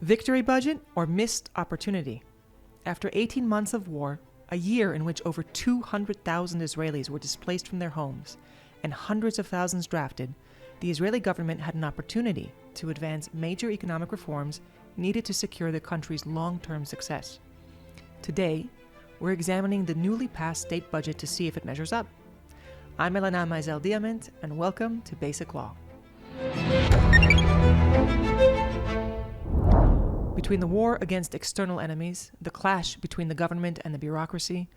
Victory budget or missed opportunity? After 18 months of war, a year in which over 200,000 Israelis were displaced from their homes and hundreds of thousands drafted, the Israeli government had an opportunity to advance major economic reforms needed to secure the country's long-term success. Today, we're examining the newly passed state budget to see if it measures up. I'm Aylana Meisel, and welcome to Basic Law. Between the war against external enemies, the clash between the government and the bureaucracy,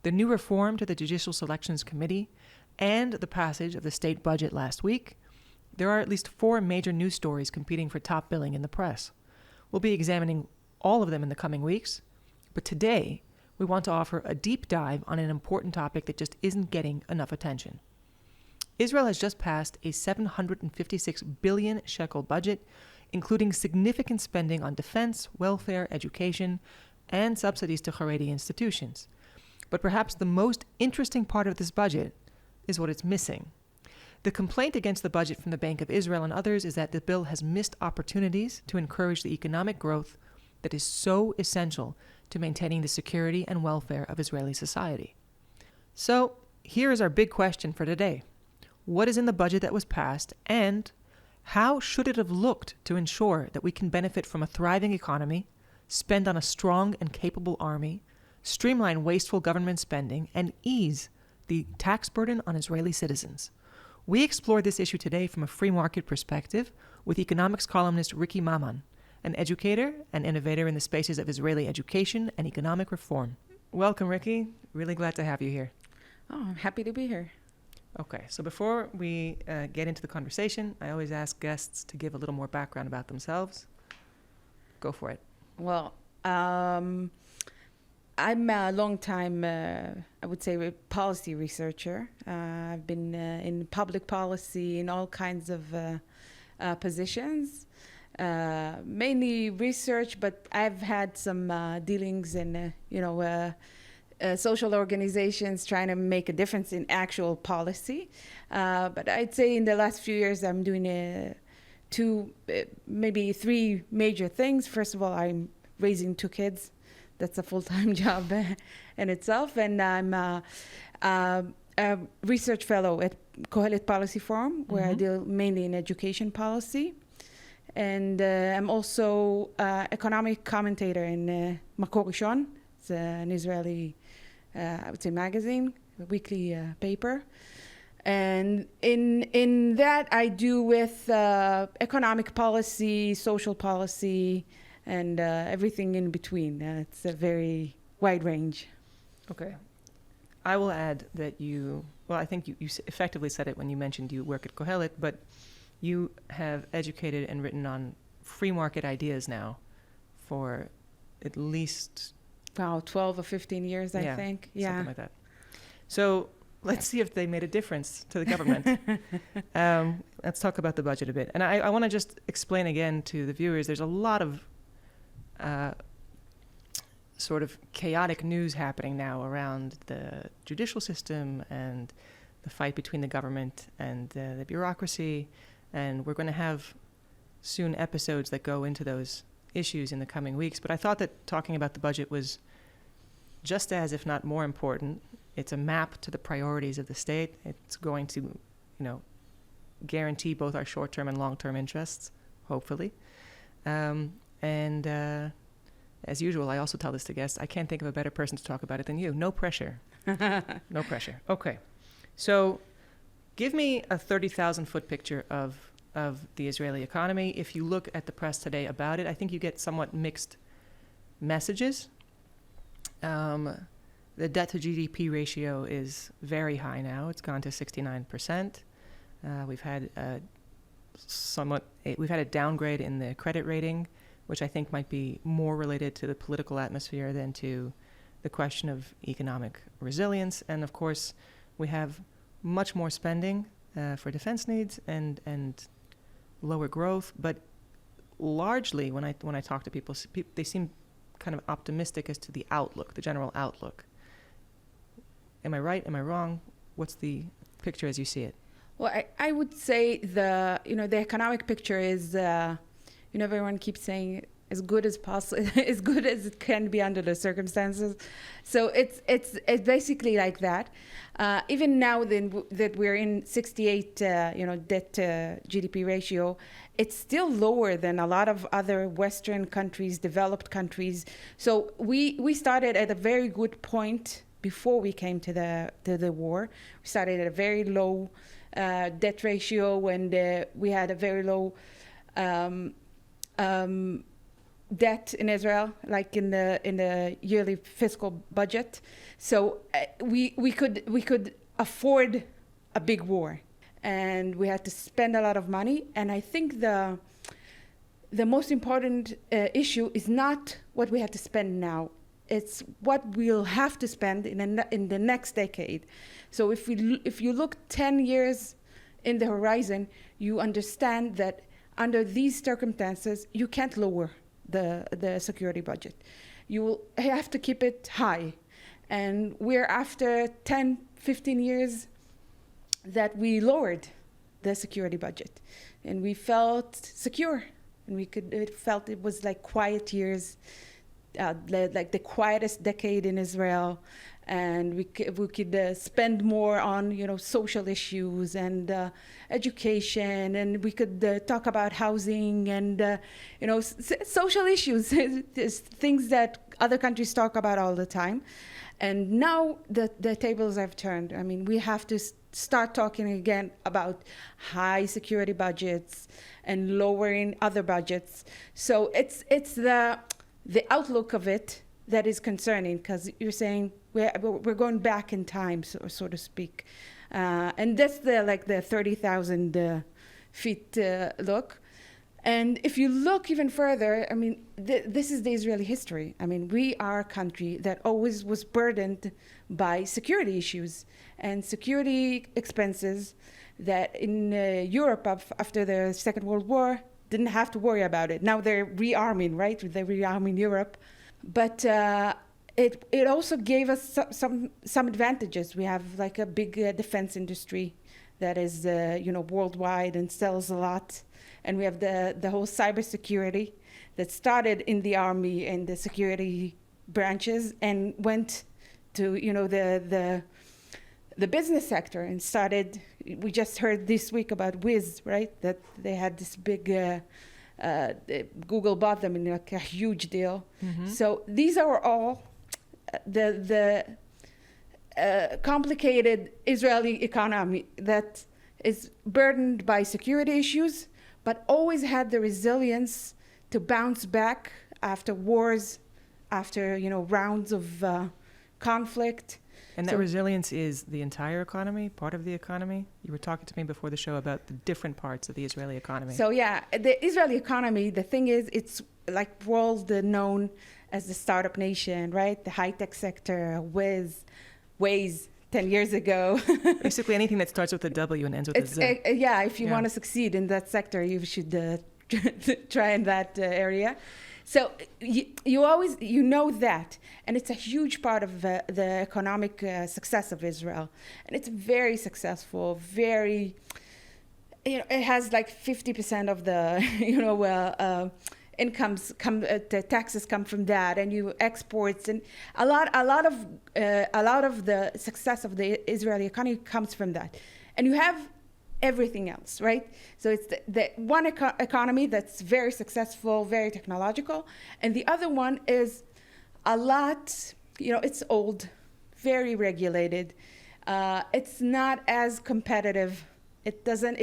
the new reform to the Judicial Selections Committee, and the passage of the state budget last week, there are at least 4 major news stories competing for top billing in the press. We'll be examining all of them in the coming weeks, but today we want to offer a deep dive on an important topic that just isn't getting enough attention. Israel has just passed a 756 billion shekel budget, including significant spending on defense, welfare, education, and subsidies to Haredi institutions. But perhaps the most interesting part of this budget is what it's missing. The complaint against the budget from the Bank of Israel and others is that the bill has missed opportunities to encourage the economic growth that is so essential to maintaining the security and welfare of Israeli society. So, here is our big question for today. What is in the budget that was passed, and how should it have looked to ensure that we can benefit from a thriving economy, spend on a strong and capable army, streamline wasteful government spending, and ease the tax burden on Israeli citizens? We explore this issue today from a free market perspective with economics columnist Ricky Maman, an educator and innovator in the spaces of Israeli education and economic reform. Welcome, Ricky. Really glad to have you here. Oh, I'm happy to be here. Okay, so before we get into the conversation, I always ask guests to give a little more background about themselves. Go for it. Well, I'm a long-time, I would say, policy researcher. I've been in public policy in all kinds of positions, mainly research, but I've had some dealings in, social organizations trying to make a difference in actual policy. But I'd say in the last few years, I'm doing 2, maybe 3 major things. First of all, I'm raising 2 kids. That's a full-time job in itself. And I'm a research fellow at Kohelet Policy Forum, where I deal mainly in education policy. And I'm also economic commentator in Makor Rishon. It's an Israeli I would say magazine, a weekly paper. And in that I do with economic policy, social policy, and everything in between. It's a very wide range. Okay. I will add that I think you effectively said it when you mentioned you work at Kohelet, but you have educated and written on free market ideas now for at least 12 or 15 years, I think. Yeah. Something like that. So let's see if they made a difference to the government. Let's talk about the budget a bit. And I want to just explain again to the viewers, there's a lot of sort of chaotic news happening now around the judicial system and the fight between the government and the bureaucracy. And we're going to have soon episodes that go into those issues in the coming weeks, but I thought that talking about the budget was just as, if not more important. It's a map to the priorities of the state. It's going to, guarantee both our short-term and long-term interests, hopefully. And as usual, I also tell this to guests, I can't think of a better person to talk about it than you. No pressure. No pressure. Okay. So give me a 30,000-foot picture of the Israeli economy. If you look at the press today about it, I think you get somewhat mixed messages. The debt to GDP ratio is very high now. It's gone to 69%. We've had a downgrade in the credit rating, which I think might be more related to the political atmosphere than to the question of economic resilience. And of course, we have much more spending for defense needs and lower growth, but largely when I talk to people, they seem kind of optimistic as to the outlook, the general outlook. Am I right? Am I wrong? What's the picture as you see it? Well, I would say the economic picture is, everyone keeps saying as good as possible, as good as it can be under the circumstances. So it's basically like that. Even now that we're in 68, debt GDP ratio, it's still lower than a lot of other Western countries, developed countries. So we started at a very good point before we came to the war. We started at a very low debt ratio, and we had a very low debt in Israel, like in the yearly fiscal budget. So we could afford a big war, and we had to spend a lot of money. And I think the most important issue is not what we had to spend now. It's what we'll have to spend in the next decade. So if you look 10 years in the horizon, you understand that under these circumstances, you can't lower the security budget. You will have to keep it high. And we're after 10, 15 years that we lowered the security budget. And we felt secure. And it felt it was like quiet years, like the quietest decade in Israel. And we could spend more on, social issues and education, and we could talk about housing and, social issues, things that other countries talk about all the time. And now the tables have turned. I mean, we have to start talking again about high security budgets and lowering other budgets. So it's the outlook of it that is concerning, because you're saying we're going back in time, so to speak, and that's the 30,000 feet look. And if you look even further, I mean, this is the Israeli history. I mean, we are a country that always was burdened by security issues and security expenses that in Europe after the Second World War didn't have to worry about it. Now they're rearming, right? They're rearming Europe. But it also gave us some advantages. We have like a big defense industry that is worldwide and sells a lot, and we have the whole cybersecurity that started in the army and the security branches and went to the business sector and started. We just heard this week about Wiz, right? That they had this big. Google bought them in like a huge deal. Mm-hmm. So these are all the complicated Israeli economy that is burdened by security issues, but always had the resilience to bounce back after wars, after rounds of conflict. And that resilience is the entire economy, part of the economy? You were talking to me before the show about the different parts of the Israeli economy. So yeah, the Israeli economy, the thing is, it's like world known as the startup nation, right? The high-tech sector, Waze 10 years ago. Basically anything that starts with a W and ends with a Z. If you want to succeed in that sector, you should try in that area. So you always know that, and it's a huge part of the economic success of Israel, and it's very successful. Very, it has like 50% of the incomes the taxes come from that, and exports, and a lot of the success of the Israeli economy comes from that, and you have everything else, right? So it's the one economy that's very successful, very technological, and the other one is a lot, it's old, very regulated. It's not as competitive. It doesn't.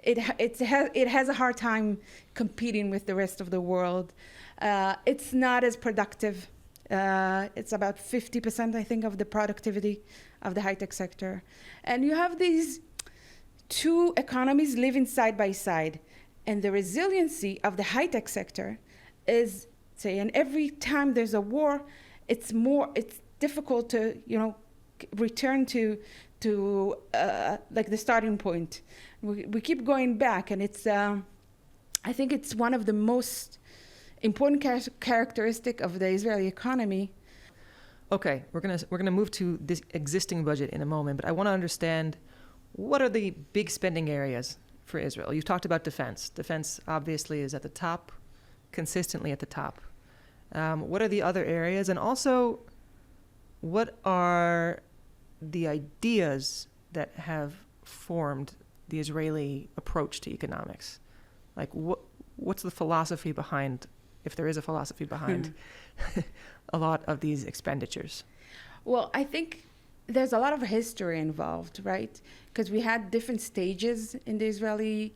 It has a hard time competing with the rest of the world. It's not as productive. It's about 50%, I think, of the productivity of the high-tech sector, and you have these two economies living side by side, and the resiliency of the high-tech sector is, and every time there's a war, it's difficult to return to like the starting point. We keep going back, and it's I think it's one of the most important characteristic of the Israeli economy. Okay, we're gonna move to this existing budget in a moment, but I want to understand, what are the big spending areas for Israel? You've talked about defense. Defense obviously is at the top, consistently at the top. What are the other areas? And also, what are the ideas that have formed the Israeli approach to economics? Like, what's the philosophy behind, if there is a philosophy behind, a lot of these expenditures? Well, I think there's a lot of history involved, right? Because we had different stages in the Israeli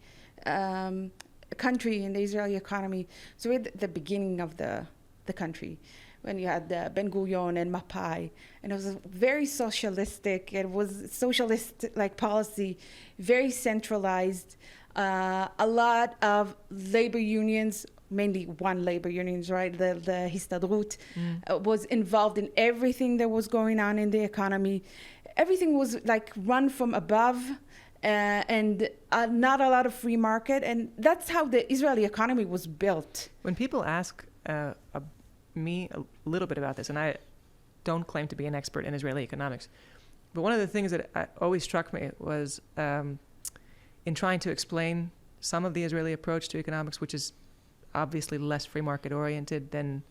country, in the Israeli economy. So we're at the beginning of the country, when you had Ben Gurion and Mapai, and it was very socialistic. It was socialist-like policy, very centralized. A lot of labor unions, mainly one labor union, right? The Histadrut was involved in everything that was going on in the economy. Everything was like run from above, and not a lot of free market. And that's how the Israeli economy was built. When people ask me a little bit about this, and I don't claim to be an expert in Israeli economics, but one of the things that always struck me was in trying to explain some of the Israeli approach to economics, which is obviously less free market oriented than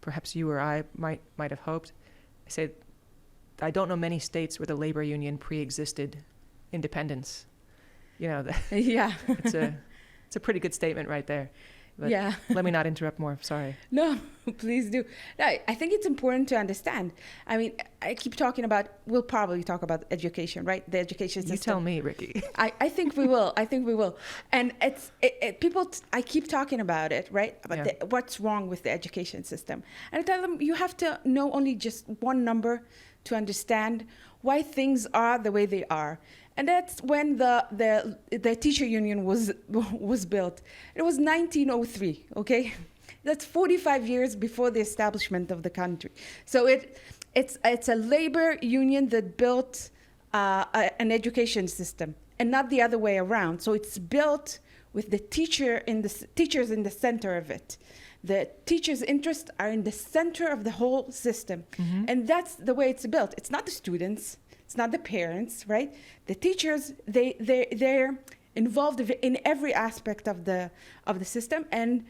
perhaps you or I might have hoped. I say I don't know many states where the labor union pre-existed independence. You know, Yeah. it's a pretty good statement right there. But Yeah. let me not interrupt more. Sorry. No, please do. No, I think it's important to understand. I mean, I keep talking about, we'll probably talk about education, right? The education system. You tell me, Ricky. I think we will. I think we will. And people, I keep talking about it, right? About what's wrong with the education system. And I tell them, you have to know only just one number to understand why things are the way they are. And that's when the teacher union was built. It was 1903, okay? That's 45 years before the establishment of the country. So it's a labor union that built an education system, and not the other way around. So it's built with the teachers in the center of it. The teachers' interests are in the center of the whole system. Mm-hmm. And that's the way it's built. It's not the students. It's not the parents, right? The teachers, they're involved in every aspect of the system. And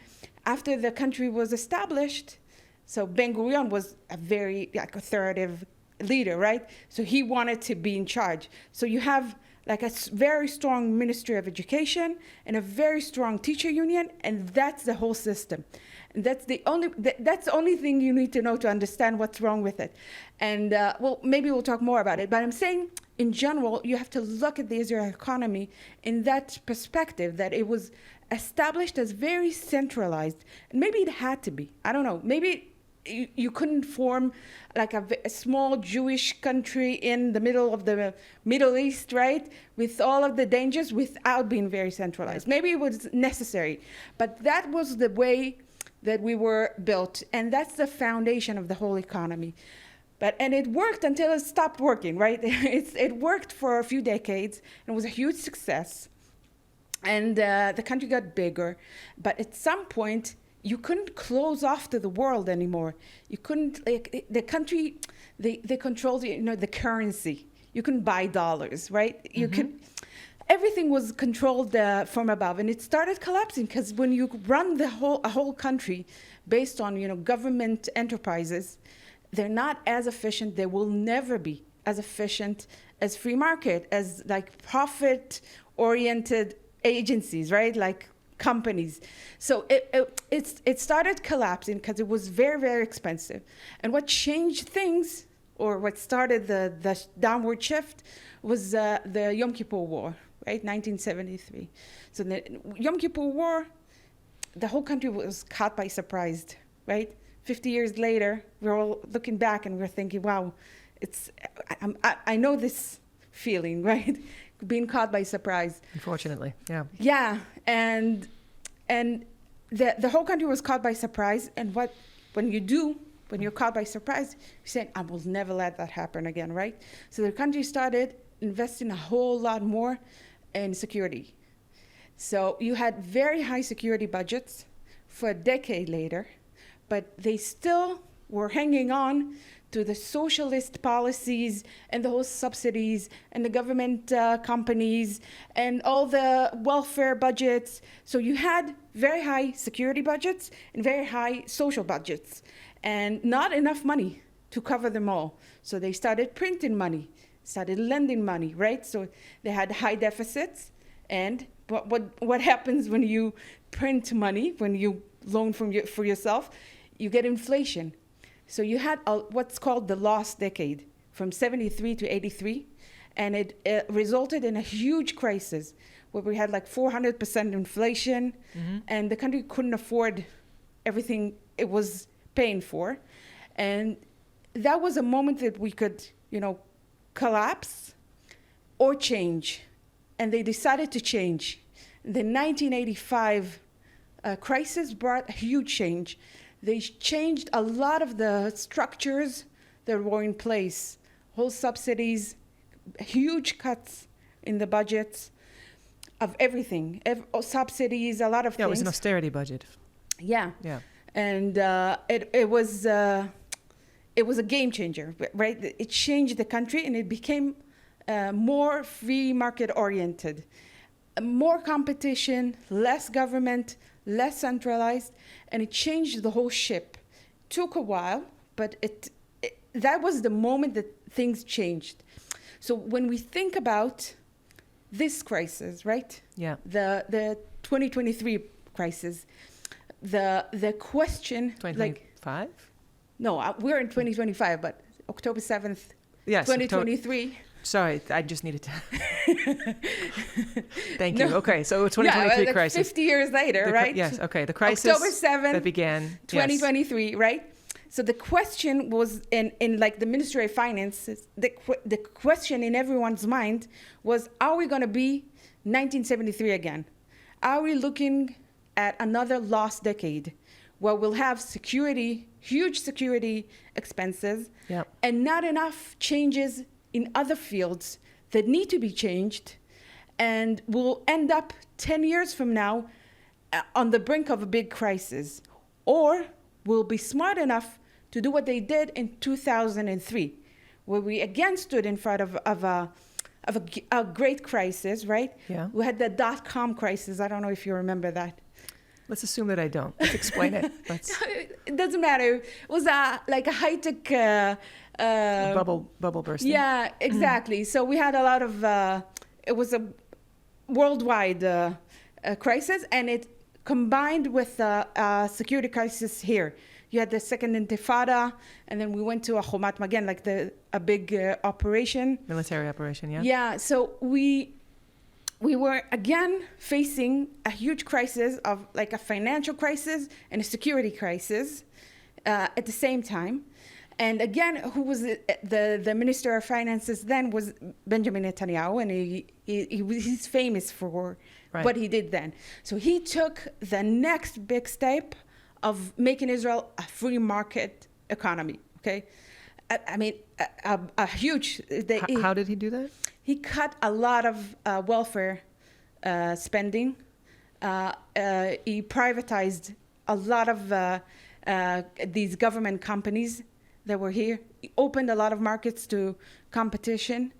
after the country was established, so Ben Gurion was a very authoritative leader, right? So he wanted to be in charge. So you have like a very strong Ministry of Education and a very strong teacher union, and that's the whole system. And that's the only thing you need to know to understand what's wrong with it. And well, maybe we'll talk more about it. But I'm saying, in general, you have to look at the Israeli economy in that perspective, that it was established as very centralized. And maybe it had to be. I don't know. Maybe you couldn't form like a small Jewish country in the middle of the Middle East, right, with all of the dangers without being very centralized. Maybe it was necessary. But that was the way that we were built, and that's the foundation of the whole economy. And it worked until it stopped working, right? It worked for a few decades, and it was a huge success. And the country got bigger, but at some point, you couldn't close off to the world anymore. You couldn't, like, the country, they controlled, the currency. You couldn't buy dollars, right? Mm-hmm. You could. Everything was controlled from above, and it started collapsing because when you run a whole country based on government enterprises, they're not as efficient. They will never be as efficient as free market, as like profit-oriented agencies, right? Like companies. So it started collapsing because it was very, very expensive. And what changed things, or what started the downward shift, was the Yom Kippur War. Right, 1973. So the Yom Kippur War, the whole country was caught by surprise, right? 50 years later, we're all looking back and we're thinking, wow, I know this feeling, right? Being caught by surprise. Unfortunately, yeah. Yeah, and the whole country was caught by surprise. And when you're caught by surprise, you say, I will never let that happen again, right? So the country started investing a whole lot more in security. So you had very high security budgets for a decade later, but they still were hanging on to the socialist policies and the whole subsidies and the government companies and all the welfare budgets. So you had very high security budgets and very high social budgets, and not enough money to cover them all. So they started printing money, started lending money, right? So they had high deficits. And what happens when you print money, when you loan for yourself? You get inflation. So you had what's called the lost decade from 73 to 83. And it resulted in a huge crisis where we had like 400% inflation, and the country couldn't afford everything it was paying for. And that was a moment that we could, collapse or change. And they decided to change. The 1985 crisis brought a huge change. They changed a lot of the structures that were in place, whole subsidies, huge cuts in the budgets of everything, subsidies, a lot of things. Yeah, it was an austerity budget. Yeah. Yeah. And it was a game changer, right? It changed the country, and it became more free market oriented, more competition, less government, less centralized, and it changed the whole ship. Took a while, but that was the moment that things changed. So when we think about this crisis, right? Yeah. The 2023 crisis, the question 2025? No, we're in 2025, but October 7th, yes, 2023. Sorry, I just needed to. Thank you. Okay, so 2023 like crisis. 50 years later, right? Yes, okay. The crisis October 7th, that began. 2023, right? So the question was in like the Ministry of Finance, the question in everyone's mind was, are we going to be 1973 again? Are we looking at another lost decade where we'll have huge security expenses, and not enough changes in other fields that need to be changed, and we'll end up 10 years from now on the brink of a big crisis? Or we'll be smart enough to do what they did in 2003, where we again stood in front of a great crisis, right? Yeah. We had the dot-com crisis. I don't know if you remember that. Let's assume that I don't. Let's explain it. It doesn't matter. It was like a high-tech... bubble bursting. Yeah, exactly. So we had a lot of... it was a worldwide crisis, and it combined with a security crisis here. You had the second Intifada, and then we went to a Chomat Magen, like a big operation. Military operation, yeah. Yeah, so we were again facing a huge crisis of like a financial crisis and a security crisis at the same time. And again, who was the Minister of Finances then was Benjamin Netanyahu, and he's famous for what he did then. So he took the next big step of making Israel a free market economy, okay? I mean, a huge... How did he do that? He cut a lot of welfare spending. He privatized a lot of these government companies that were here. He opened a lot of markets to competition.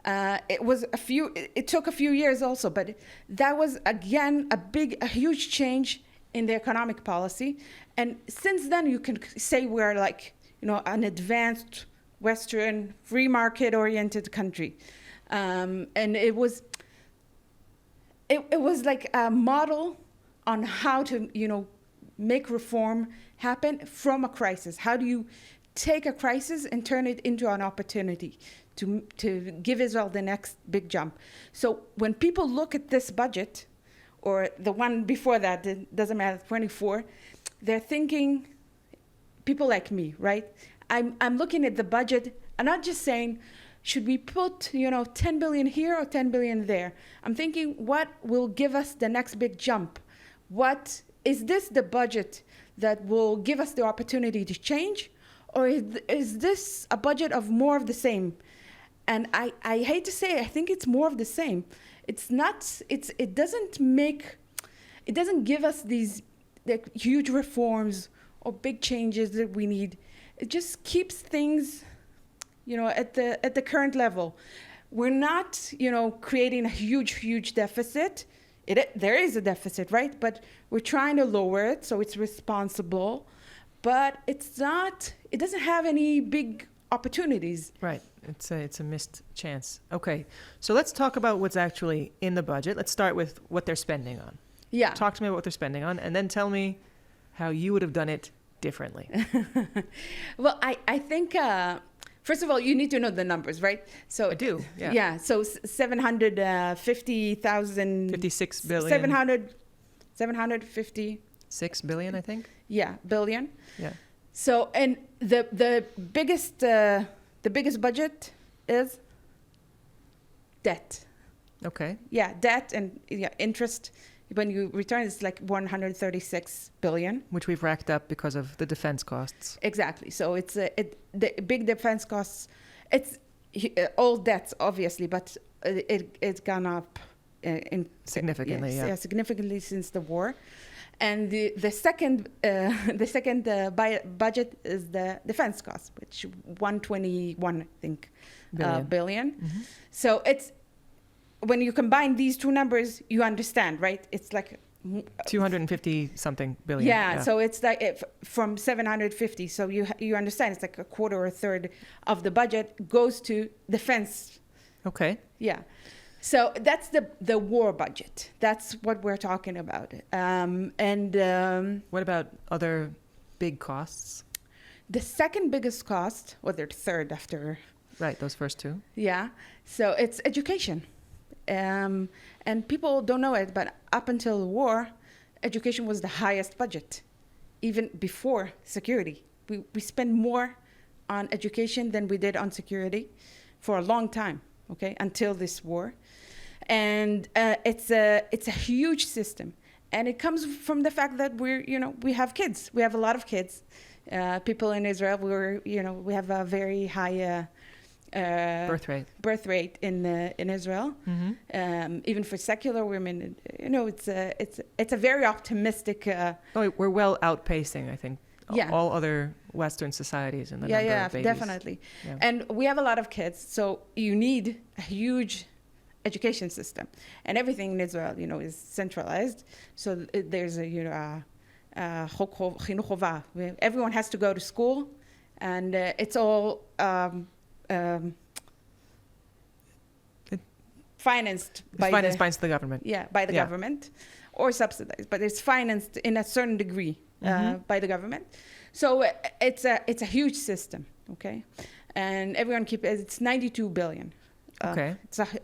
It took a few years also, but that was again a huge change in the economic policy. And since then, you can say we're like, an advanced Western free market oriented country. And it was like a model on how to, make reform happen from a crisis. How do you take a crisis and turn it into an opportunity to give Israel the next big jump? So when people look at this budget, or the one before that, it doesn't matter, 24, they're thinking, people like me, right? I'm looking at the budget, and not just saying, should we put, 10 billion here or 10 billion there? I'm thinking, what will give us the next big jump? What is this the budget that will give us the opportunity to change? Or is this a budget of more of the same? And I hate to say it, I think it's more of the same. It doesn't give us these huge reforms or big changes that we need. It just keeps things, at the current level. We're not, creating a huge deficit. there is a deficit, right? But we're trying to lower it, so it's responsible. But it doesn't have any big opportunities. Right. It's a missed chance. Okay. So let's talk about what's actually in the budget. Let's start with what they're spending on. Yeah. Talk to me about what they're spending on, and then tell me how you would have done it differently. Well, I think, first of all, you need to know the numbers, right? So I do, yeah. Yeah, so 750,000... 56 billion. 750... 6 billion, I think? Yeah, billion. Yeah. So, and the biggest budget is debt. Okay. Yeah, debt and interest. When you return, it's like 136 billion. Which we've racked up because of the defense costs. Exactly. So it's the big defense costs. It's all debts, obviously, but it's gone up Significantly, yeah. Significantly since the war. And the second budget is the defense cost, which 121, I think, billion. Mm-hmm. So it's, when you combine these two numbers, you understand, right? It's like 250 something billion. Yeah, so it's like from 750. So you understand, it's like a quarter or a third of the budget goes to defense. Okay. Yeah. So that's the war budget. That's what we're talking about. What about other big costs? The second biggest cost, or the third after. Right, those first two. Yeah. So it's education. And people don't know it, but up until the war, education was the highest budget, even before security. We spend more on education than we did on security for a long time, okay, until this war. And it's a huge system. And it comes from the fact that we have kids. We have a lot of kids. People in Israel, we have a very high birth rate in Israel. Mm-hmm. Even for secular women, it's a very optimistic. We're well outpacing, I think, yeah. all other Western societies in the number of babies. Definitely. Yeah. And we have a lot of kids, so you need a huge education system, and everything in Israel, is centralized. So there's everyone has to go to school, and it's all financed by the government. Yeah, by the government, or subsidized, but it's financed in a certain degree by the government. So it's a huge system, okay, and everyone it's 92 billion. Okay,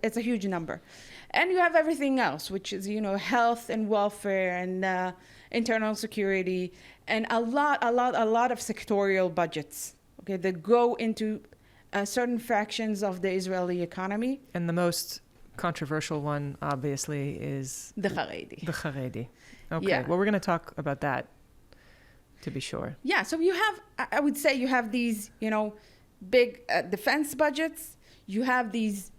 it's a huge number, and you have everything else, which is health and welfare and internal security, and a lot of sectorial budgets. Okay, that go into certain fractions of the Israeli economy. And the most controversial one, obviously, is the Haredi. The Haredi. Okay, Yeah. well, we're going to talk about that, to be sure. Yeah, so I would say you have these, big defense budgets. You have these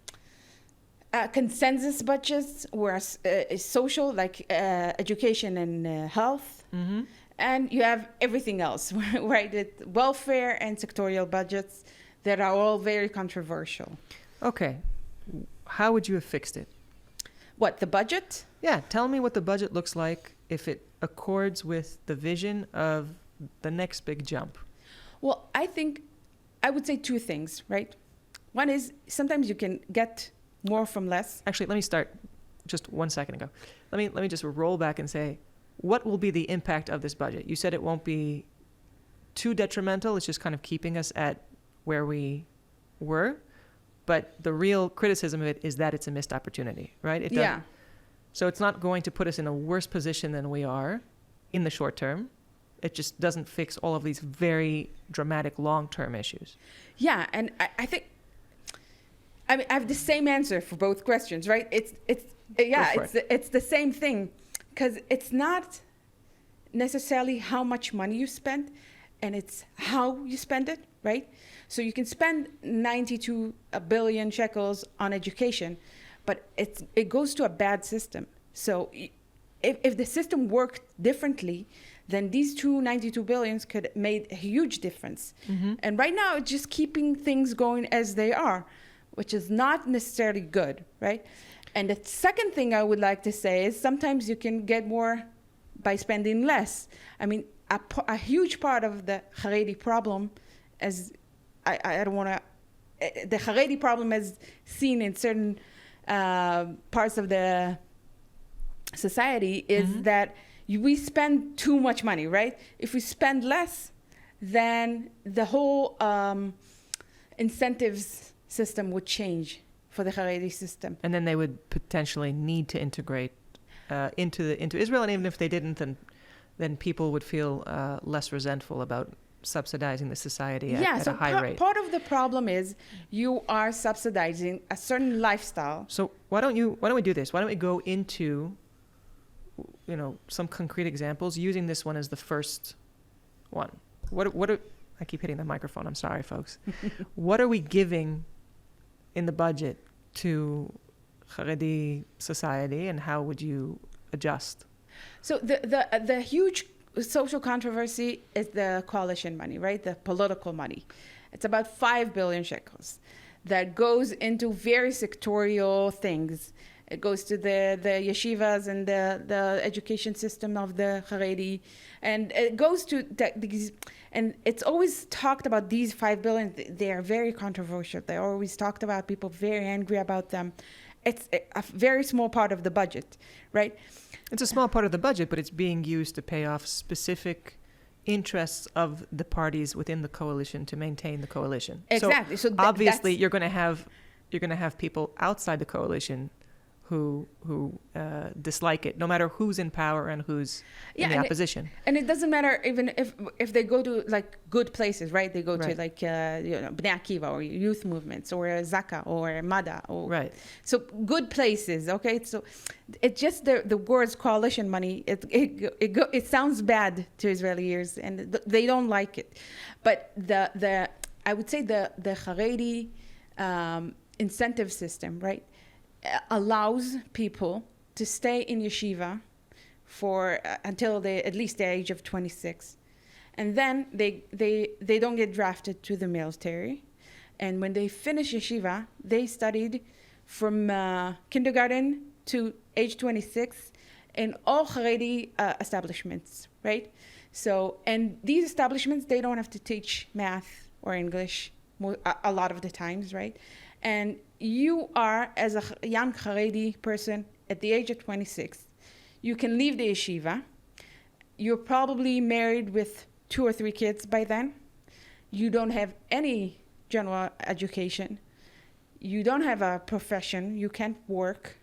consensus budgets, whereas social, like education and health. Mm-hmm. And you have everything else, right? Welfare and sectorial budgets that are all very controversial. Okay. How would you have fixed it? What, the budget? Yeah, tell me what the budget looks like if it accords with the vision of the next big jump. Well, I would say two things, right? One is sometimes you can get more from less. Actually, let me start just 1 second ago. Let me just roll back and say, what will be the impact of this budget? You said it won't be too detrimental. It's just kind of keeping us at where we were. But the real criticism of it is that it's a missed opportunity, right? Yeah. So it's not going to put us in a worse position than we are in the short term. It just doesn't fix all of these very dramatic long-term issues. Yeah, and I think I have the same answer for both questions, right? It's the same thing, because it's not necessarily how much money you spend, and it's how you spend it, right? So you can spend 92 billion shekels on education, but it goes to a bad system. So if the system worked differently, then these 92 billions could have made a huge difference. Mm-hmm. And right now, it's just keeping things going as they are, which is not necessarily good, right? And the second thing I would like to say is sometimes you can get more by spending less. I mean, a huge part of the Haredi problem, as I don't want to, the Haredi problem as seen in certain parts of the society is that we spend too much money, right? If we spend less, then the whole incentives system would change for the Haredi system. And then they would potentially need to integrate into Israel, and even if they didn't, then people would feel less resentful about subsidizing the society at a high rate. Part of the problem is you are subsidizing a certain lifestyle. So why don't we do this? Why don't we go into some concrete examples, using this one as the first one? I keep hitting the microphone. I'm sorry, folks. What are we giving in the budget to Haredi society, and how would you adjust? So the huge social controversy is the coalition money, right? The political money. It's about 5 billion shekels that goes into very sectorial things. It goes to the yeshivas and the education system of the Haredi, and it goes to these. And it's always talked about these 5 billion. They are very controversial. They're always talked about. People very angry about them. It's a very small part of the budget, right? It's a small part of the budget, but it's being used to pay off specific interests of the parties within the coalition to maintain the coalition. Exactly. So obviously, you're going to have people outside the coalition who dislike it, no matter who's in power and who's in the opposition. And it doesn't matter even if they go to like good places, right? They go to like Bnei Akiva or youth movements or Zaka or Mada. So good places, okay? So it's just the words coalition money. It sounds bad to Israeli ears, and they don't like it. But I would say the Haredi incentive system, right, allows people to stay in yeshiva for until at least the age of 26, and then they don't get drafted to the military. And when they finish yeshiva, they studied from kindergarten to age 26 in all Haredi establishments, right? So, and these establishments, they don't have to teach math or English a lot of the times, right? And you are, as a young Haredi person at the age of 26, you can leave the yeshiva. You're probably married with 2 or 3 kids by then. You don't have any general education. You don't have a profession. You can't work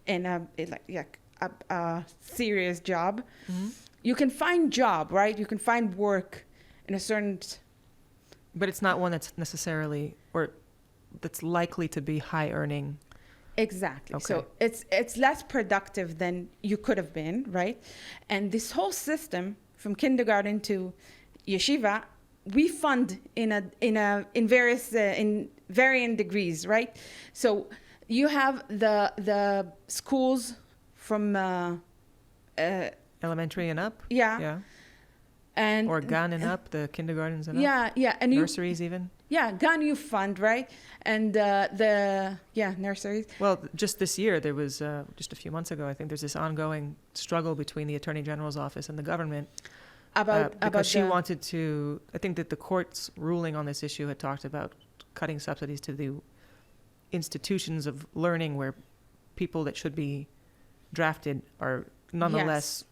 in a serious job. Mm-hmm. You can find job, right? You can find work in a certain... But it's not one that's necessarily... or that's likely to be high earning. Exactly. Okay. So it's less productive than you could have been, right? And this whole system from kindergarten to yeshiva, we fund in various in varying degrees, right? So you have the schools from elementary and up. Yeah. And or Gan and up, the kindergartens and up. Yeah, and nurseries even. Yeah, Gan you fund, right? And nurseries. Well, just this year, there was, just a few months ago, I think there's this ongoing struggle between the Attorney General's office and the government. Because she wanted to, I think that the court's ruling on this issue had talked about cutting subsidies to the institutions of learning where people that should be drafted are nonetheless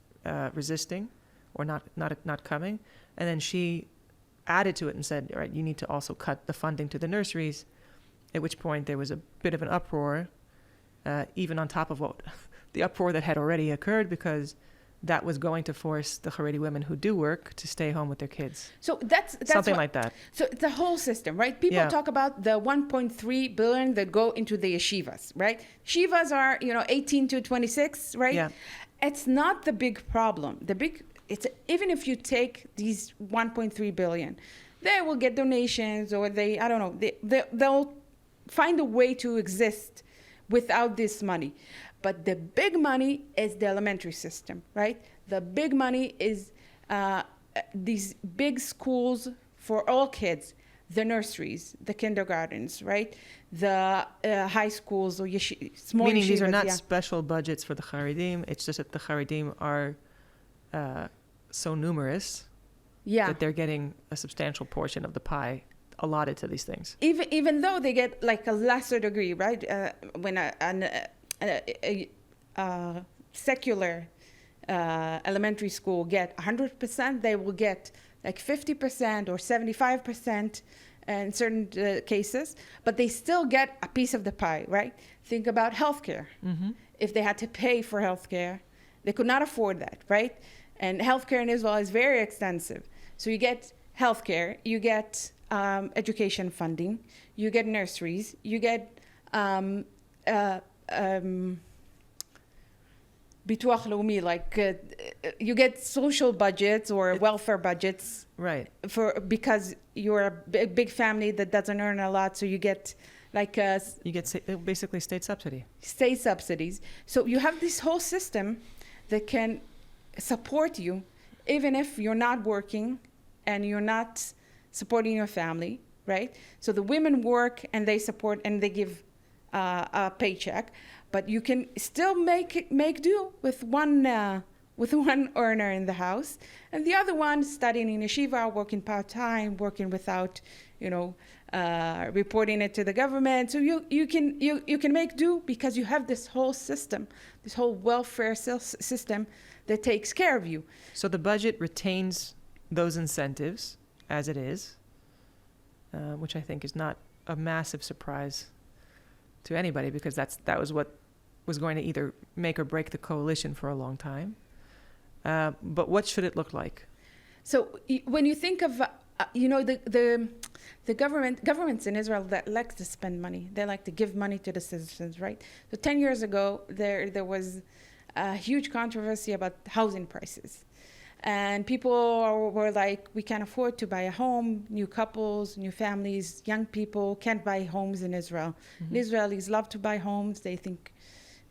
resisting or not coming. And then she added to it and said, all right, you need to also cut the funding to the nurseries, at which point there was a bit of an uproar, even on top of the uproar that had already occurred, because that was going to force the Haredi women who do work to stay home with their kids. So that's something like that. So it's the whole system, right? People talk about the 1.3 billion that go into the yeshivas, right? Yeshivas are, 18 to 26, right? Yeah. It's not the big problem. Even if you take these 1.3 billion, they will get donations, or they'll find a way to exist without this money. But the big money is the elementary system, right? The big money is these big schools for all kids. the nurseries, the kindergartens, right? The high schools or small Meaning yeshivas, these are not special budgets for the Haredim. It's just that the Haredim are so numerous that they're getting a substantial portion of the pie allotted to these things. Even though they get like a lesser degree, right? When a secular elementary school get 100%, they will get like 50% or 75% in certain cases, but they still get a piece of the pie, right? Think about healthcare. Mm-hmm. If they had to pay for healthcare, they could not afford that, right? And healthcare in Israel is very extensive. So you get healthcare, you get education funding, you get nurseries, you get Bituach Leumi, like you get social budgets or welfare budgets, right? Because you're a big family that doesn't earn a lot, so you get like you get basically state subsidy. State subsidies. So you have this whole system that can support you, even if you're not working and you're not supporting your family, right? So the women work and they support and they give a paycheck. But you can still make do with one earner in the house, and the other one studying in yeshiva, working part-time, working without, reporting it to the government. So you can make do because you have this whole system, this whole welfare system that takes care of you. So the budget retains those incentives as it is, which I think is not a massive surprise to anybody, because that was what was going to either make or break the coalition for a long time. But what should it look like? So when you think of, the governments in Israel that like to spend money, they like to give money to the citizens, right? So 10 years ago, there was a huge controversy about housing prices. And people were like, we can't afford to buy a home. New couples, new families, young people can't buy homes in Israel. Mm-hmm. Israelis love to buy homes. They think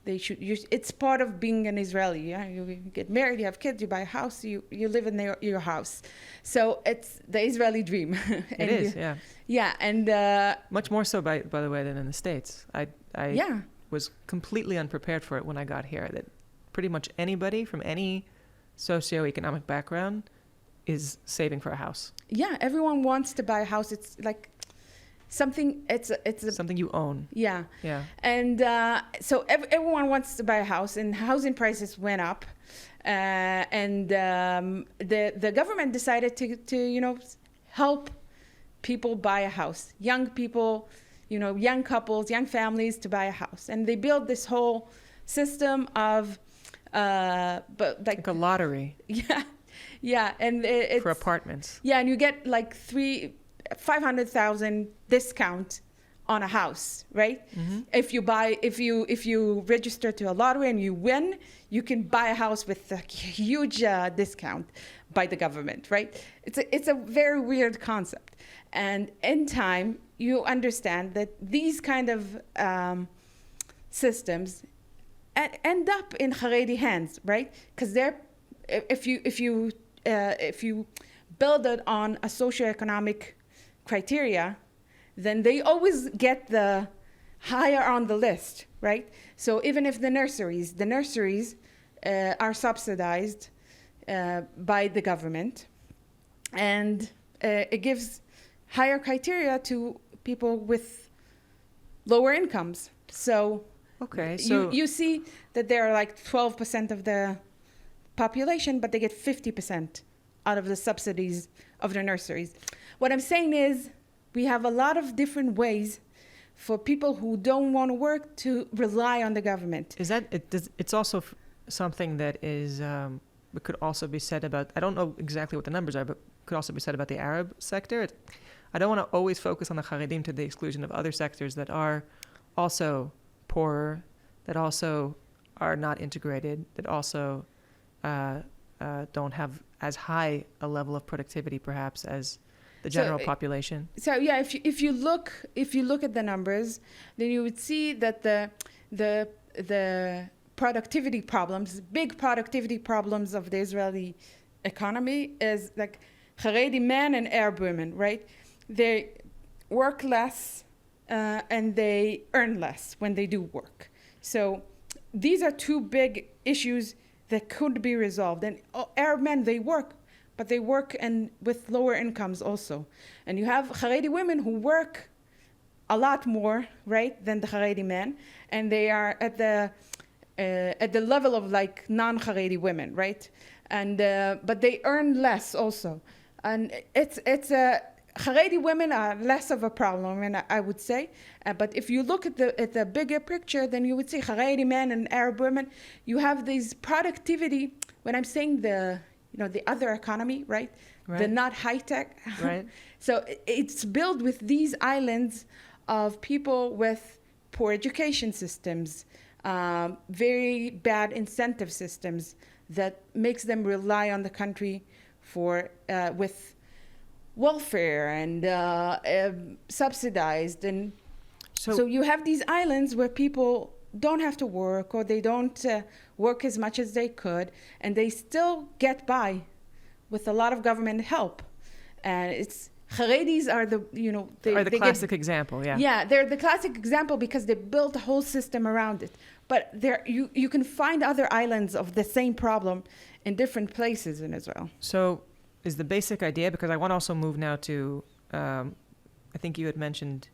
they should. It's part of being an Israeli. Yeah? You get married, you have kids, you buy a house, you live in your house. So it's the Israeli dream. It is, yeah. Yeah, and much more so, by the way, than in the States. I was completely unprepared for it when I got here. That pretty much anybody from any socioeconomic background is saving for a house. Yeah, everyone wants to buy a house. It's like something. It's something you own. Yeah. Yeah. And so everyone wants to buy a house, and housing prices went up, and the government decided to help people buy a house, young people, young couples, young families to buy a house, and they built this whole system of. But like a lottery. Yeah, and it's for apartments. Yeah, and you get like 500,000 discount on a house, right? Mm-hmm. If you register to a lottery and you win, you can buy a house with a huge discount by the government, right? It's a very weird concept, and in time you understand that these kind of systems end up in Haredi hands, right? Because if you build it on a socioeconomic criteria, then they always get the higher on the list, right? So even if the nurseries are subsidized by the government, and it gives higher criteria to people with lower incomes. So. Okay, so you see that there are like 12% of the population, but they get 50% out of the subsidies of the nurseries. What I'm saying is we have a lot of different ways for people who don't want to work to rely on the government. Is that it's also something that is could also be said about, I don't know exactly what the numbers are, but could also be said about the Arab sector. I don't want to always focus on the Haredim to the exclusion of other sectors that are also poorer, that also are not integrated, that also don't have as high a level of productivity perhaps as the general population. So yeah, if you look at the numbers, then you would see that the productivity problems, big productivity problems of the Israeli economy is like Haredi men and Arab women, right? work less and they earn less when they do work. So these are two big issues that could be resolved. And Arab men, they work, but they work and with lower incomes also. And you have Haredi women who work a lot more, right, than the Haredi men, and they are at the level of like non-Haredi women, right? And but they earn less also, and it's Haredi women are less of a problem, and I would say. But if you look at the bigger picture, then you would say Haredi men and Arab women, you have these productivity. When I'm saying the other economy, right? The not high tech, right? So it's built with these islands of people with poor education systems, very bad incentive systems that makes them rely on the country for with welfare and subsidized. And so you have these islands where people don't have to work, or they don't work as much as they could, and they still get by with a lot of government help. And it's Haredis are the the classic example, yeah. Yeah, they're the classic example because they built a whole system around it. But there, you can find other islands of the same problem in different places in Israel. So is the basic idea, because I want to also move now to, I think you had mentioned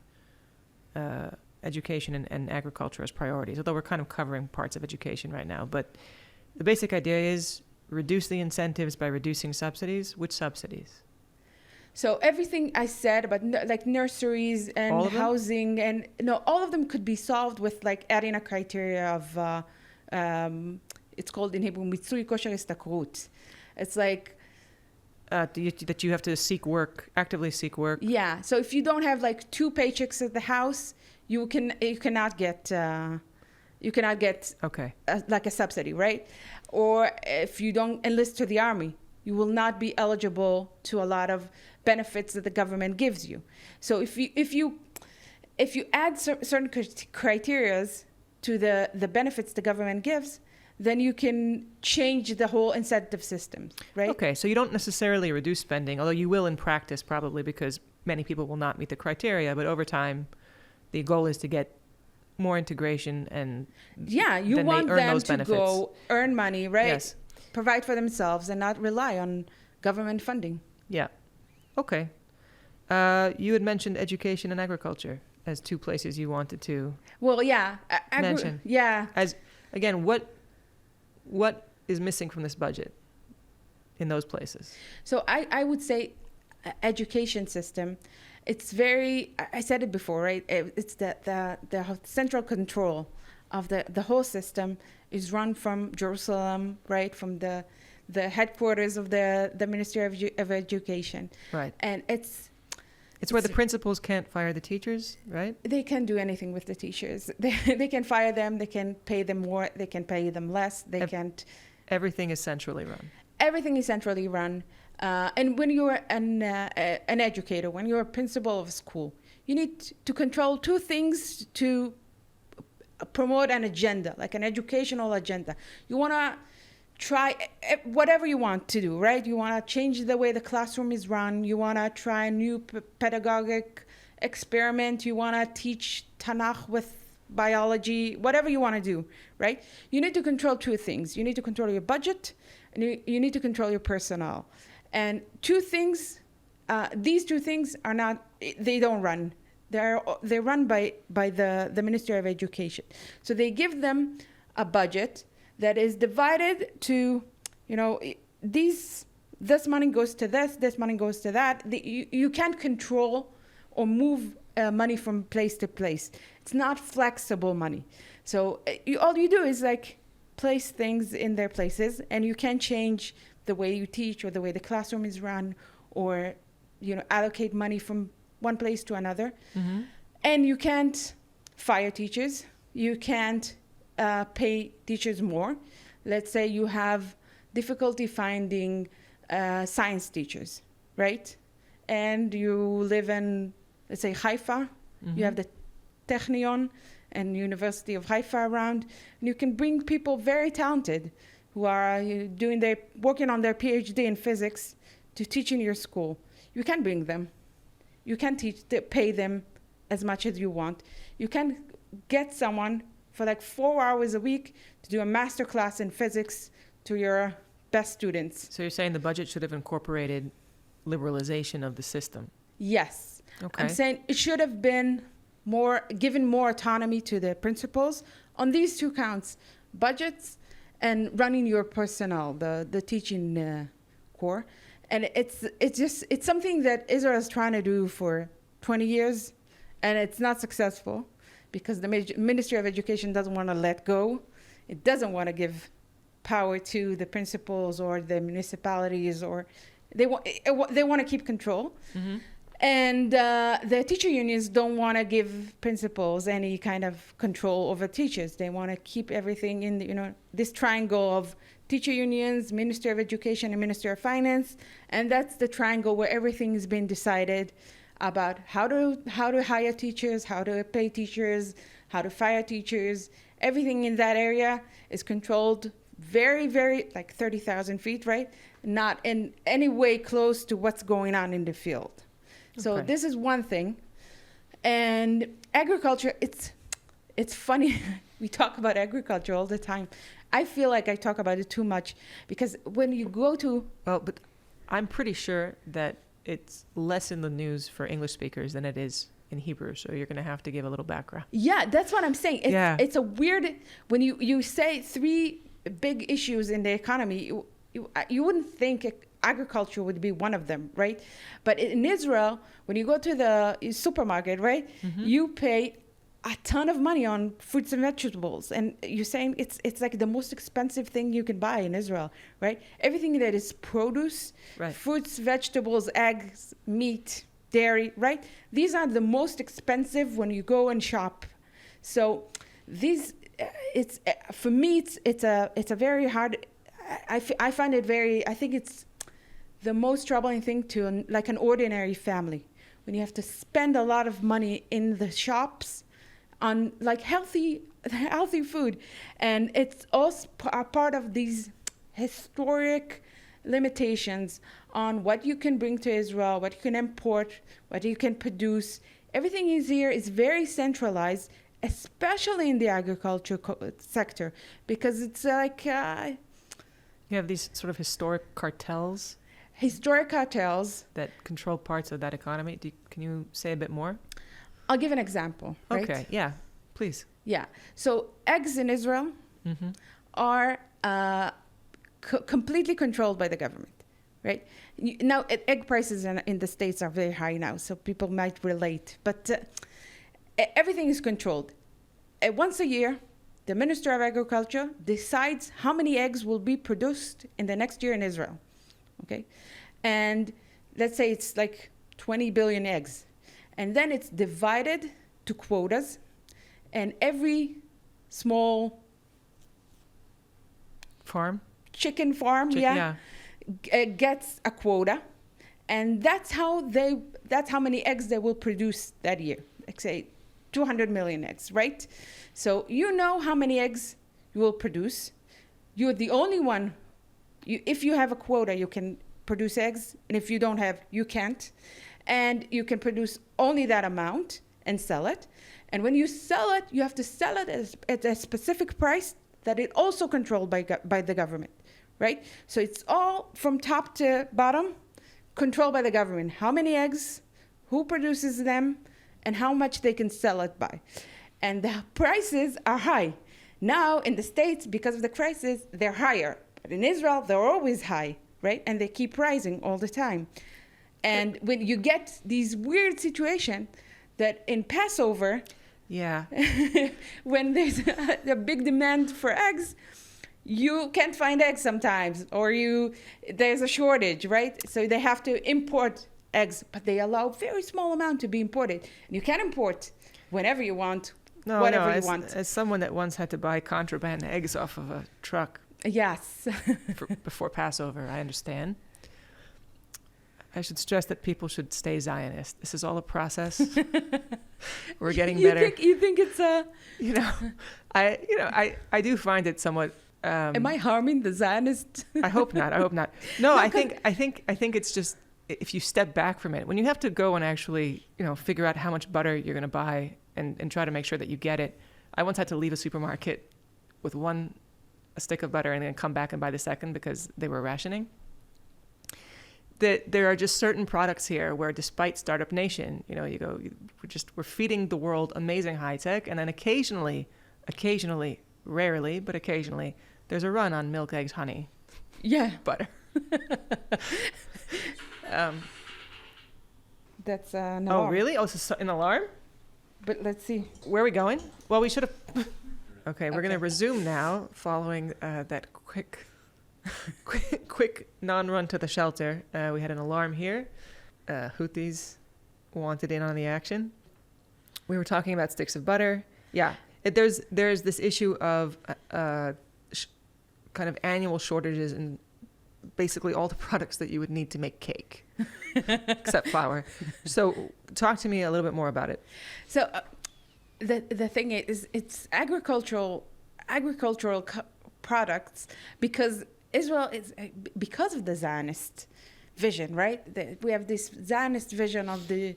education and agriculture as priorities, although we're kind of covering parts of education right now. But the basic idea is reduce the incentives by reducing subsidies. Which subsidies? So everything I said about like nurseries and housing, and all of them could be solved with like adding a criteria of, it's called in Hebrew, mitzui kosher histakrut. It's like that you have to actively seek work. Yeah. So if you don't have like 2 paychecks at the house, you cannot get okay. Like a subsidy, right? Or if you don't enlist to the army, you will not be eligible to a lot of benefits that the government gives you. So if you add certain criteria to the benefits the government gives, then you can change the whole incentive system, right? Okay, so you don't necessarily reduce spending, although you will in practice probably, because many people will not meet the criteria, but over time the goal is to get more integration, and you want them to benefits. Go earn money, right? Yes. Provide for themselves and not rely on government funding. Yeah. Okay. You had mentioned education and agriculture as 2 places you wanted to mention. Yeah. As again, what is missing from this budget in those places? So I would say education system. It's very, I said it before, right? It's the central control of the whole system is run from Jerusalem, right? From the headquarters of the Ministry of Education. Right. And it's where the principals can't fire the teachers, right? They can't do anything with the teachers. They can fire them, they can pay them more, they can pay them less, they can't. Everything is centrally run. Everything is centrally run. And when you're an educator, when you're a principal of a school, you need to control 2 things to promote an agenda, like an educational agenda. You want to try whatever you want to do, right? You want to change the way the classroom is run. You want to try a new pedagogic experiment. You want to teach Tanakh with biology, whatever you want to do, right? You need to control 2 things. You need to control your budget, and you need to control your personnel. And 2 things, these 2 things are not, they don't run. They're run by the Ministry of Education. So they give them a budget that is divided to, this money goes to this money goes to that. You can't control or move money from place to place. It's not flexible money. So all you do is like place things in their places, and you can't change the way you teach or the way the classroom is run, or allocate money from one place to another. Mm-hmm. And you can't fire teachers. You can't pay teachers more. Let's say you have difficulty finding science teachers, right? And you live in, let's say, Haifa. Mm-hmm. You have the Technion and University of Haifa around. And you can bring people very talented who are working on their PhD in physics to teach in your school. You can bring them. You can pay them as much as you want. You can get someone for like 4 hours a week to do a master class in physics to your best students. So you're saying the budget should have incorporated liberalization of the system? Yes. Okay. I'm saying it should have been given more autonomy to the principals on these two counts, budgets and running your personnel, the teaching core. And it's something that Israel is trying to do for 20 years, and it's not successful because the Ministry of Education doesn't want to let go. It doesn't want to give power to the principals or the municipalities, or they want to keep control. Mm-hmm. And the teacher unions don't want to give principals any kind of control over teachers. They want to keep everything in this triangle of teacher unions, Ministry of Education, and Ministry of Finance, and that's the triangle where everything has been decided about how to hire teachers, how to pay teachers, how to fire teachers. Everything in that area is controlled very, very, like 30,000 feet, right? Not in any way close to what's going on in the field. So this is one thing. And agriculture, it's funny. We talk about agriculture all the time. I feel like I talk about it too much because when you go to... Well, but I'm pretty sure that it's less in the news for English speakers than it is in Hebrew. So you're going to have to give a little background. Yeah, that's what I'm saying. It's a weird... When you say three big issues in the economy, you wouldn't think agriculture would be one of them, right? But in Israel, when you go to the supermarket, right, mm-hmm. you pay a ton of money on fruits and vegetables, and you're saying it's like the most expensive thing you can buy in Israel, right? Everything that is produce, right. Fruits, vegetables, eggs, meat, dairy, right? These are the most expensive when you go and shop. So these, for me, it's a very hard. I find it very. I think it's the most troubling thing to like an ordinary family when you have to spend a lot of money in the shops on like healthy food, and it's also a part of these historic limitations on what you can bring to Israel, what you can import, what you can produce. Everything is here is very centralized, especially in the agriculture sector, because it's like you have these sort of historic cartels that control parts of that economy. Can you say a bit more? I'll give an example. Right? Okay, yeah, please. Yeah, so eggs in Israel mm-hmm. are completely controlled by the government, right? Now, egg prices in the States are very high now, so people might relate, but everything is controlled. Once a year, the Minister of Agriculture decides how many eggs will be produced in the next year in Israel, okay? And let's say it's like 20 billion eggs. And then it's divided to quotas, and every small chicken farm, gets a quota, and that's how many eggs they will produce that year. Like say 200 million eggs, right? So you know how many eggs you will produce. You're the only one. If you have a quota, you can produce eggs, and if you don't have, you can't. And you can produce only that amount and sell it. And when you sell it, you have to sell it at a specific price that is also controlled by the government, right? So it's all from top to bottom, controlled by the government. How many eggs, who produces them, and how much they can sell it by. And the prices are high. Now in the States, because of the crisis, they're higher. But in Israel, they're always high, right? And they keep rising all the time. And when you get these weird situations that in Passover, when there's a big demand for eggs, you can't find eggs sometimes, or there's a shortage, right? So they have to import eggs, but they allow very small amount to be imported. And you can import whenever you want, whatever you want. As someone that once had to buy contraband eggs off of a truck, yes, before Passover, I understand. I should stress that people should stay Zionist. This is all a process. We're getting better. You think it's a... I do find it somewhat... Am I harming the Zionist? I hope not. No, I think it's just if you step back from it, when you have to go and actually, figure out how much butter you're going to buy and try to make sure that you get it. I once had to leave a supermarket with a stick of butter and then come back and buy the second because they were rationing. That there are just certain products here where, despite Startup Nation, we're feeding the world amazing high tech, and then occasionally, rarely, but occasionally, there's a run on milk, eggs, honey, butter. That's an alarm. Oh, really? Oh, it's an alarm? But let's see. Where are we going? Well, we should have... Okay, we're going to resume now following that quick non-run to the shelter. We had an alarm here. Houthis wanted in on the action. We were talking about sticks of butter. Yeah, there's this issue of kind of annual shortages in basically all the products that you would need to make cake, except flour. So talk to me a little bit more about it. So the thing is, it's agricultural products, because Israel is, because of the Zionist vision, right? We have this Zionist vision of the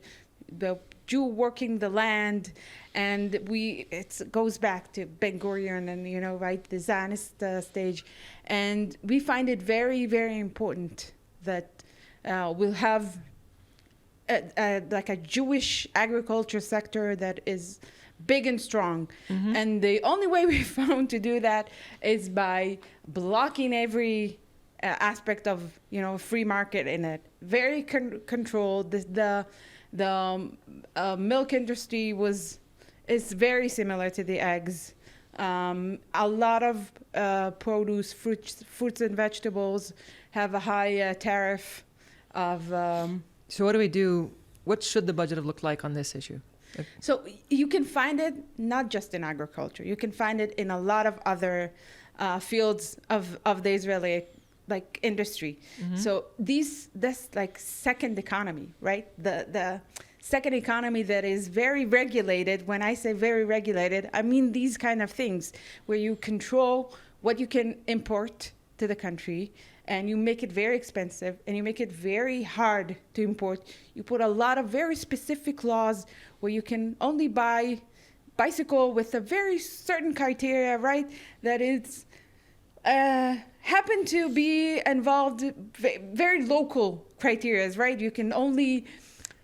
Jew working the land, and it goes back to Ben Gurion and right, the Zionist stage, and we find it very, very important that we'll have like a Jewish agriculture sector that is big and strong. Mm-hmm. And the only way we found to do that is by blocking every aspect of free market in it. Very controlled. The milk industry is very similar to the eggs. A lot of produce, fruits and vegetables have a high tariff of. So what do we do? What should the budget have looked like on this issue? So you can find it not just in agriculture. You can find it in a lot of other fields of the Israeli industry. Mm-hmm. So that's like second economy, right? The second economy that is very regulated. When I say very regulated, I mean these kind of things where you control what you can import to the country, and you make it very expensive, and you make it very hard to import. You put a lot of very specific laws where you can only buy bicycle with a very certain criteria, right? That is happen to be involved very local criterias, right? You can only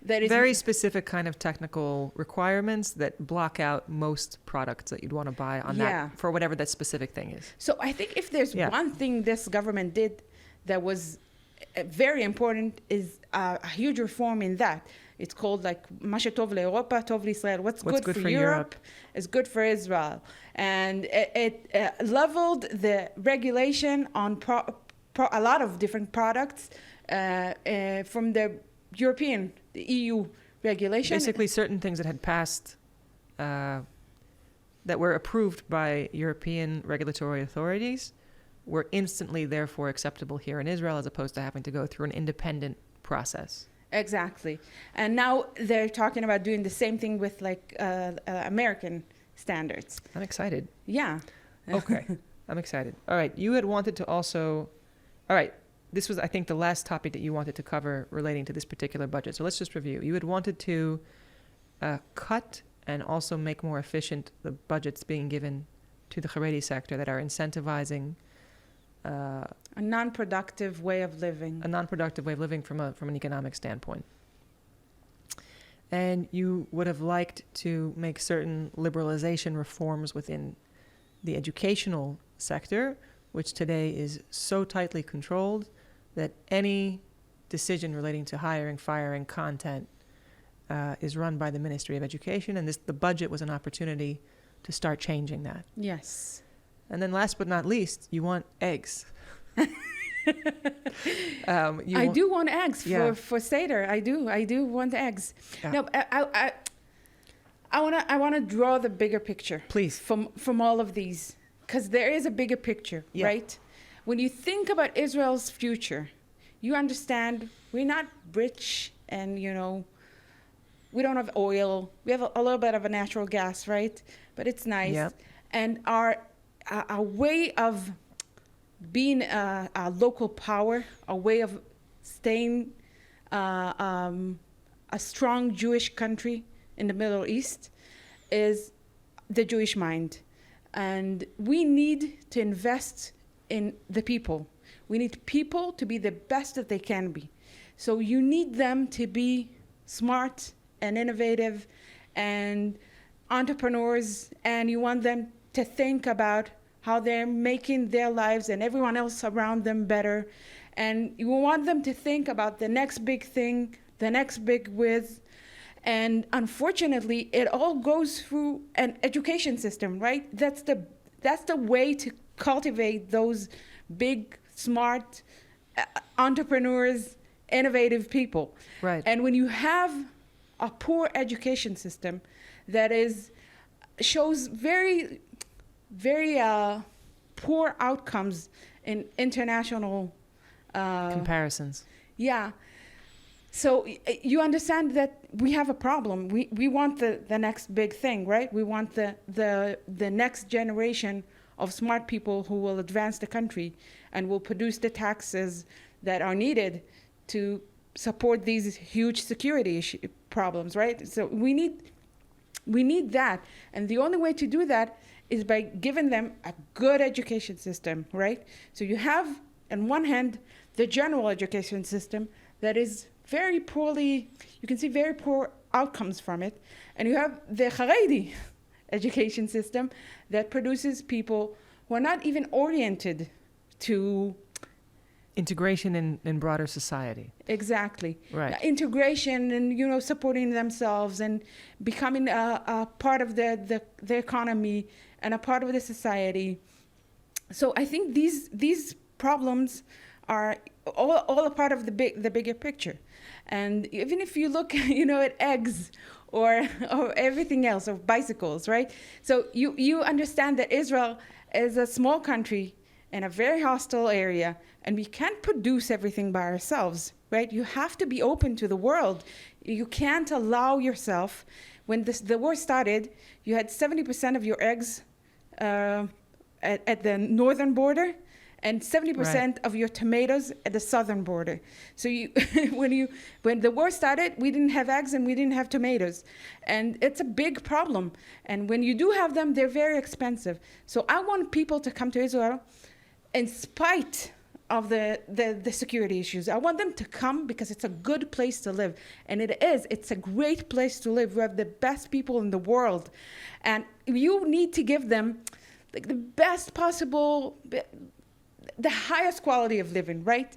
that is very specific kind of technical requirements that block out most products that you'd want to buy on that for whatever that specific thing is. So I think if there's one thing this government did that was very important, is a huge reform in that. It's called מה שטוב לאירופה, טוב לישראל. What's good for Europe is good for Israel. And it leveled the regulation on a lot of different products from the EU regulation. Basically certain things that had passed, that were approved by European regulatory authorities, were instantly therefore acceptable here in Israel, as opposed to having to go through an independent process. Exactly. And now they're talking about doing the same thing with American standards. I'm excited. Yeah. Okay. I'm excited. All right. You had wanted to also... All right. This was, I think, the last topic that you wanted to cover relating to this particular budget. So let's just review. You had wanted to cut and also make more efficient the budgets being given to the Haredi sector that are incentivizing... a non-productive way of living. A non-productive way of living from an economic standpoint. And you would have liked to make certain liberalization reforms within the educational sector, which today is so tightly controlled that any decision relating to hiring, firing, content is run by the Ministry of Education. And the budget was an opportunity to start changing that. Yes. And then last but not least, you want eggs. I do want eggs for Seder. I do want eggs. Yeah. No, I want to draw the bigger picture, please, from all of these, because there is a bigger picture, right? When you think about Israel's future, you understand we're not rich, and we don't have oil. We have a little bit of a natural gas, right? But it's nice. Yep. And our way of being a local power, a way of staying a strong Jewish country in the Middle East is the Jewish mind. And we need to invest in the people. We need people to be the best that they can be. So you need them to be smart and innovative and entrepreneurs, and you want them to think about how they're making their lives and everyone else around them better. And you want them to think about the next big thing, the next big whiz. And unfortunately, it all goes through an education system, right? That's the way to cultivate those big, smart entrepreneurs, innovative people. Right. And when you have a poor education system that shows very, very poor outcomes in international comparisons. Yeah. So you understand that we have a problem. We want the next big thing, right? We want the next generation of smart people who will advance the country and will produce the taxes that are needed to support these huge security problems, right? So we need that. And the only way to do that is by giving them a good education system, right? So you have, on one hand, the general education system that is very poorly, you can see very poor outcomes from it. And you have the Haredi education system that produces people who are not even oriented to integration in broader society. Exactly. Right. Integration and, supporting themselves and becoming a part of the economy and a part of the society. So I think these problems are all a part of the bigger picture. And even if you look, at eggs or everything else, or bicycles, right? So you understand that Israel is a small country in a very hostile area, and we can't produce everything by ourselves, right? You have to be open to the world. You can't allow yourself, when the war started, you had 70% of your eggs at the northern border, and 70% of your tomatoes at the southern border. So when the war started, we didn't have eggs and we didn't have tomatoes. And it's a big problem. And when you do have them, they're very expensive. So I want people to come to Israel in spite of the security issues. I want them to come because it's a good place to live. And it is. It's a great place to live. We have the best people in the world. And you need to give them the best possible, the highest quality of living, right?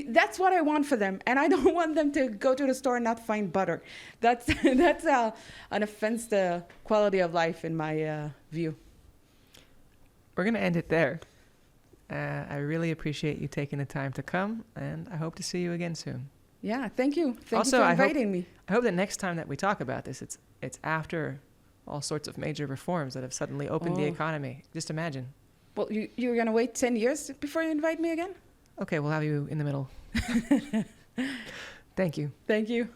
That's what I want for them. And I don't want them to go to the store and not find butter. That's an offense to quality of life in my view. We're going to end it there. I really appreciate you taking the time to come, and I hope to see you again soon. Yeah, thank you. Thank you for inviting me. I hope that next time that we talk about this, it's after all sorts of major reforms that have suddenly opened the economy. Just imagine. Well, you're going to wait 10 years before you invite me again? Okay, we'll have you in the middle. Thank you. Thank you.